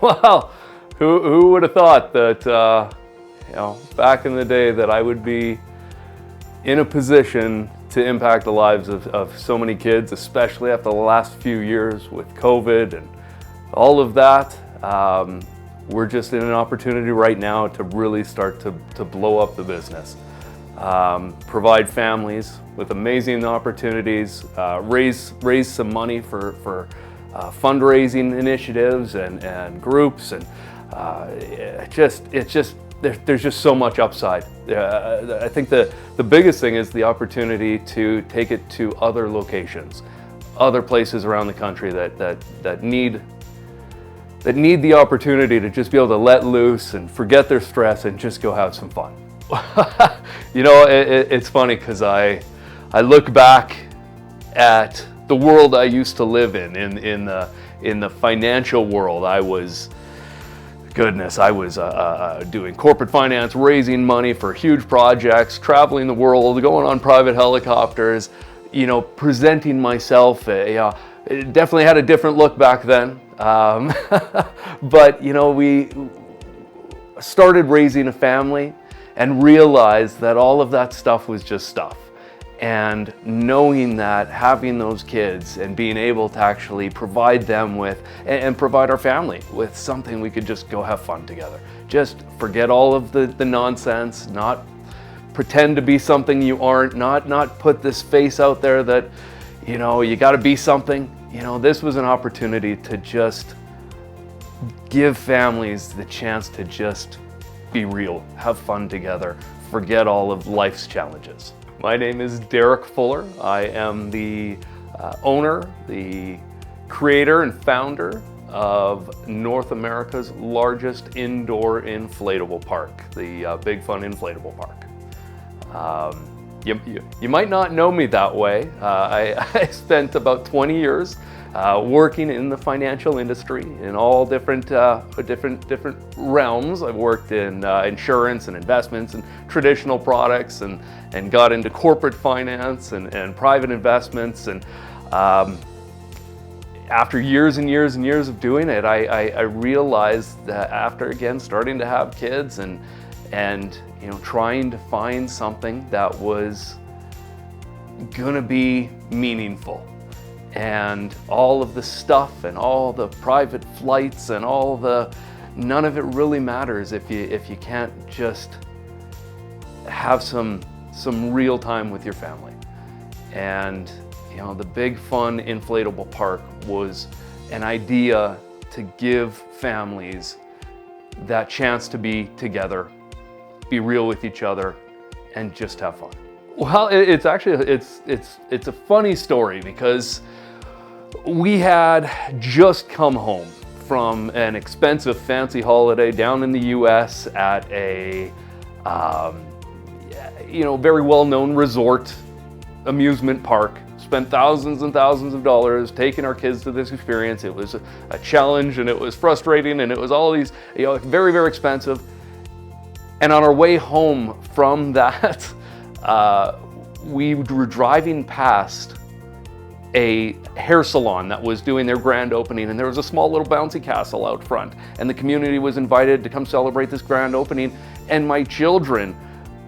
Well, who would have thought that, back in the day that I would be in a position to impact the lives of so many kids, especially after the last few years with COVID and all of that. We're just in an opportunity right now to really start to blow up the business. Provide families with amazing opportunities, raise some money for fundraising initiatives and groups, and there's just so much upside. I think the biggest thing is the opportunity to take it to other locations, other places around the country that need the opportunity to just be able to let loose and forget their stress and just go have some fun. It's funny because I look back at the world I used to live in the financial world. I was doing corporate finance, raising money for huge projects, traveling the world, going on private helicopters, presenting myself. It definitely had a different look back then. But we started raising a family and realized that all of that stuff was just stuff. And knowing that, having those kids and being able to actually provide them with, and provide our family with something we could just go have fun together. Just forget all of the nonsense, not pretend to be something you aren't, not put this face out there that, you gotta be something. This was an opportunity to just give families the chance to just be real, have fun together, forget all of life's challenges. My name is Derek Fuller. I am the owner, the creator and founder of North America's largest indoor inflatable park, the Big Fun Inflatable Park. You might not know me that way. I spent about 20 years working in the financial industry in all different realms. I've worked in insurance and investments and traditional products, and got into corporate finance and private investments. And after years and years and years of doing it, I realized that after, again, starting to have kids and trying to find something that was gonna be meaningful. And all of the stuff and all the private flights and none of it really matters if you can't just have some real time with your family. And the Big Fun Inflatable Park was an idea to give families that chance to be together, be real with each other, and just have fun. Well, it's actually it's a funny story because we had just come home from an expensive fancy holiday down in the US at a very well-known resort amusement park. Spent thousands and thousands of dollars taking our kids to this experience. It was a challenge, and it was frustrating, and it was all these very, very expensive. And on our way home from that, we were driving past a hair salon that was doing their grand opening, and there was a small little bouncy castle out front, and the community was invited to come celebrate this grand opening. And my children,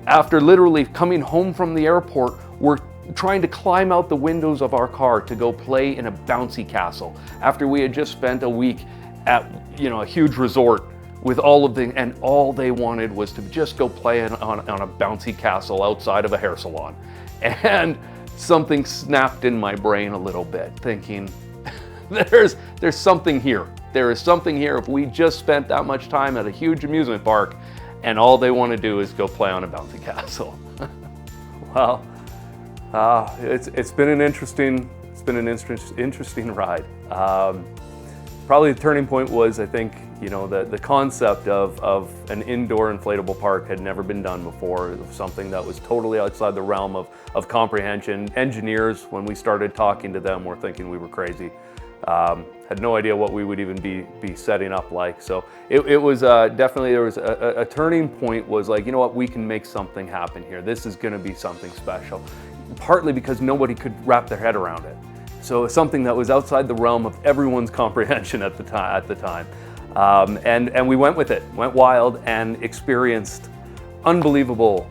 after literally coming home from the airport, were trying to climb out the windows of our car to go play in a bouncy castle after we had just spent a week at a huge resort with all they wanted was to just go play on a bouncy castle outside of a hair salon. And something snapped in my brain a little bit, thinking, there's something here. There is something here if we just spent that much time at a huge amusement park and all they want to do is go play on a bouncy castle. Well, it's been an interesting ride. Probably the turning point was, I think, the concept of an indoor inflatable park had never been done before. It was something that was totally outside the realm of comprehension. Engineers, when we started talking to them, were thinking we were crazy. Had no idea what we would even be setting up like. So it was definitely, there was a turning point, was like, what, we can make something happen here. This is gonna be something special. Partly because nobody could wrap their head around it. So it's something that was outside the realm of everyone's comprehension at the time. And we went with it, went wild, and experienced unbelievable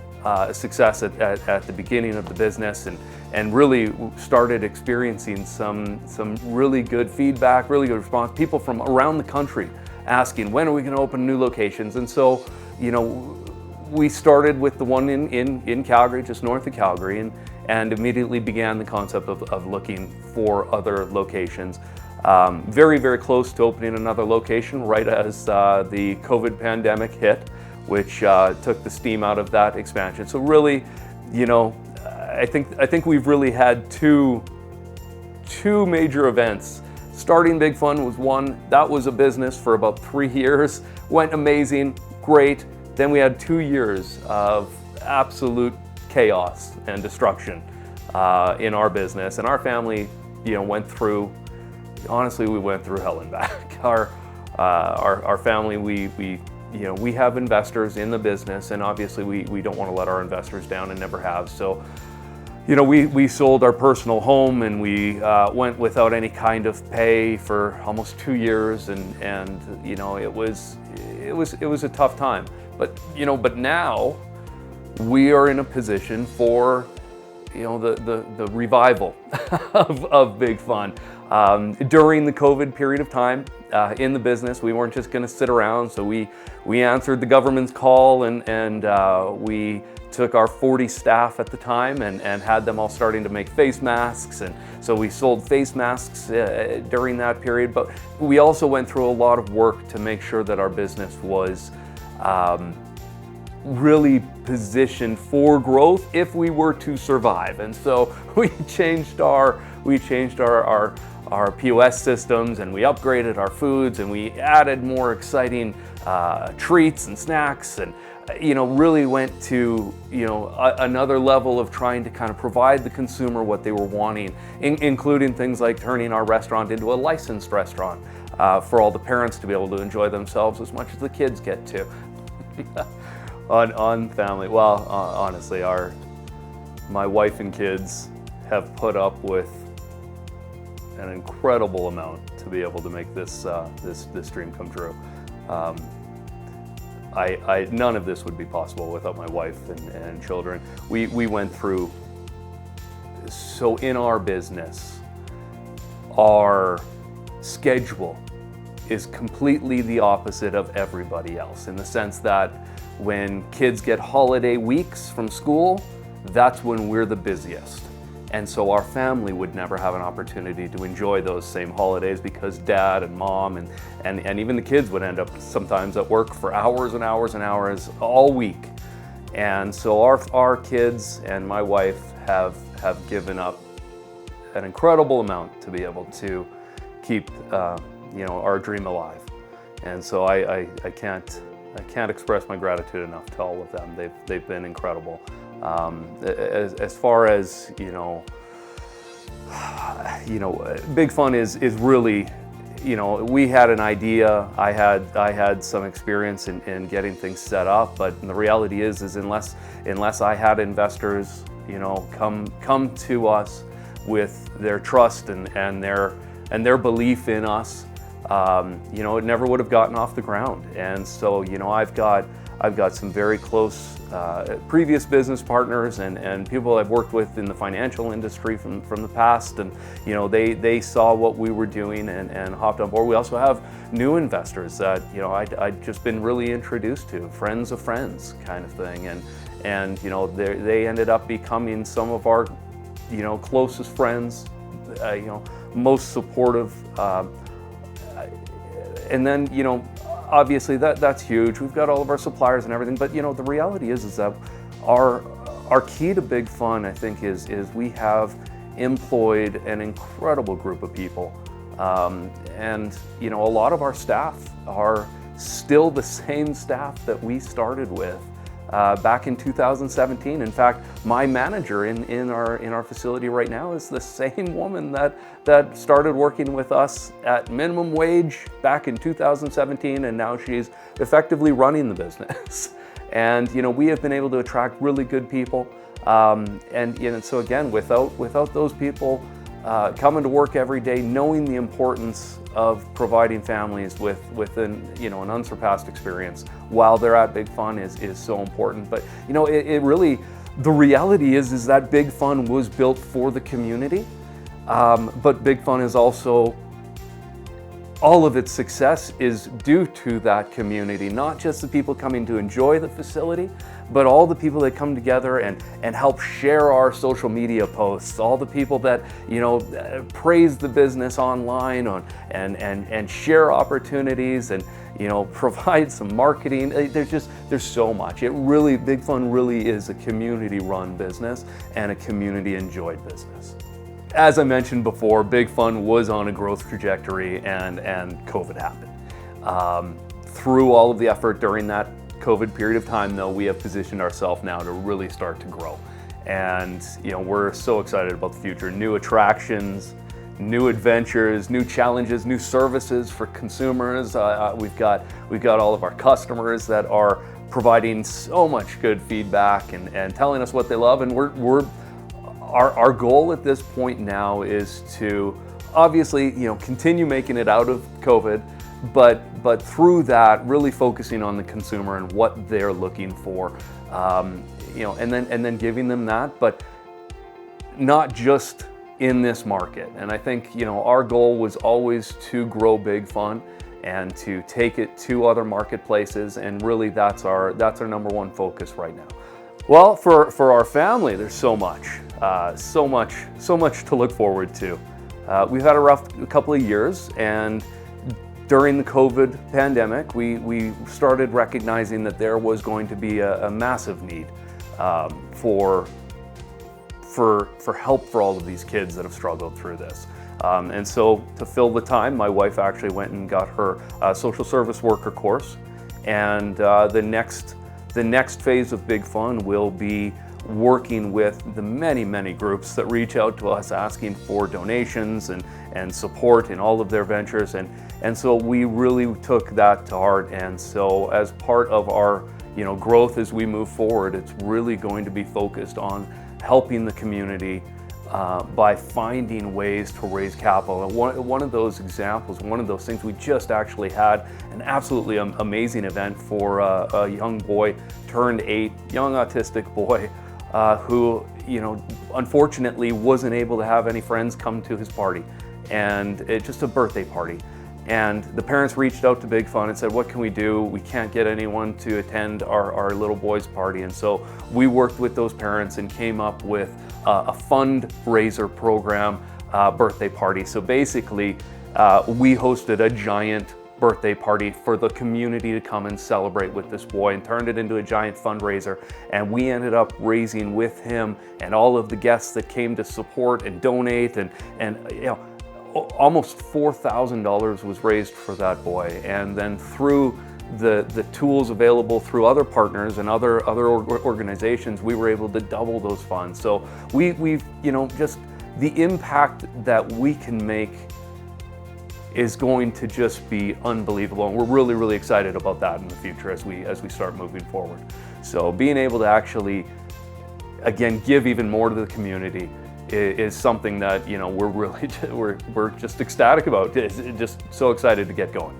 success at the beginning of the business, and really started experiencing some really good feedback, really good response. People from around the country asking, when are we going to open new locations? And so, we started with the one in Calgary, just north of Calgary, and immediately began the concept of looking for other locations. Very, very close to opening another location right as the COVID pandemic hit, which took the steam out of that expansion. So really, I think we've really had two major events. Starting Big Fun was one. That was a business for about 3 years. Went amazing, great. Then we had 2 years of absolute chaos and destruction in our business, and our family, went through. Honestly, we went through hell and back. Our family, we have investors in the business, and obviously we don't want to let our investors down, and never have. So, we sold our personal home, and we went without any kind of pay for almost 2 years, and it was a tough time. But now we are in a position for the revival of Big Fun. During the COVID period of time in the business, we weren't just going to sit around, so we answered the government's call, and we took our 40 staff at the time and had them all starting to make face masks, and so we sold face masks during that period. But we also went through a lot of work to make sure that our business was really positioned for growth if we were to survive. And so we changed our POS systems, and we upgraded our foods, and we added more exciting treats and snacks, and really went to another level of trying to kind of provide the consumer what they were wanting, including things like turning our restaurant into a licensed restaurant for all the parents to be able to enjoy themselves as much as the kids get to. On family, well, honestly, my wife and kids have put up with an incredible amount to be able to make this dream come true. None of this would be possible without my wife and children. We went through, so in our business, our schedule is completely the opposite of everybody else, in the sense that when kids get holiday weeks from school, that's when we're the busiest. And so our family would never have an opportunity to enjoy those same holidays, because dad and mom and even the kids would end up sometimes at work for hours and hours and hours all week. And so our kids and my wife have given up an incredible amount to be able to keep our dream alive. And so I can't express my gratitude enough to all of them. They've been incredible. As far as Big Fun is really, we had an idea. I had some experience in getting things set up, but the reality is unless I had investors, come to us with their trust and their belief in us, it never would have gotten off the ground. And so, I've got some very close previous business partners and people I've worked with in the financial industry from the past, and they saw what we were doing and hopped on board. We also have new investors that I'd just been really introduced to, friends of friends kind of thing, and they ended up becoming some of our closest friends, most supportive. And then, obviously that's huge. We've got all of our suppliers and everything, but the reality is that our key to Big Fun, I think, is we have employed an incredible group of people. And a lot of our staff are still the same staff that we started with back in 2017. In fact, my manager in our facility right now is the same woman that started working with us at minimum wage back in 2017, and now she's effectively running the business. And we have been able to attract really good people, and so again, without those people, coming to work every day, knowing the importance of providing families with an unsurpassed experience while they're at Big Fun is so important. But it really, the reality is that Big Fun was built for the community, but Big Fun is also, all of its success is due to that community, not just the people coming to enjoy the facility, but all the people that come together and help share our social media posts, all the people that praise the business online and share opportunities and provide some marketing. There's so much. Big Fun really is a community-run business and a community-enjoyed business. As I mentioned before, Big Fun was on a growth trajectory and COVID happened. Through all of the effort during that COVID period of time, though, we have positioned ourselves now to really start to grow. And we're so excited about the future. New attractions, new adventures, new challenges, new services for consumers. We've got all of our customers that are providing so much good feedback and telling us what they love. And our goal at this point now is to obviously continue making it out of COVID, but through that really focusing on the consumer and what they're looking for, and then giving them that, but not just in this market. And I think our goal was always to grow Big Fun and to take it to other marketplaces, and really that's our number one focus right now. Well, for our family, there's so much to look forward to. We've had a rough couple of years, and during the COVID pandemic, we started recognizing that there was going to be a massive need for help for all of these kids that have struggled through this. And so to fill the time, my wife actually went and got her social service worker course, and the next phase of Big Fun will be working with the many groups that reach out to us asking for donations and support in all of their ventures, and so we really took that to heart. And so as part of our growth as we move forward, it's really going to be focused on helping the community by finding ways to raise capital. And one of those examples, one of those things, we just actually had an absolutely amazing event for a young boy, turned 8, young autistic boy, who unfortunately wasn't able to have any friends come to his party, and it's just a birthday party. And the parents reached out to Big Fun and said, what can we do? We can't get anyone to attend our little boy's party. And so we worked with those parents and came up with a fundraiser program, birthday party. So basically, we hosted a giant birthday party for the community to come and celebrate with this boy, and turned it into a giant fundraiser. And we ended up raising with him and all of the guests that came to support and donate, and almost $4,000 was raised for that boy. And then through the tools available through other partners and other organizations, we were able to double those funds. So we've just the impact that we can make is going to just be unbelievable, and we're really excited about that in the future as we start moving forward. So being able to actually again give even more to the community is something that we're just ecstatic about. It's just so excited to get going.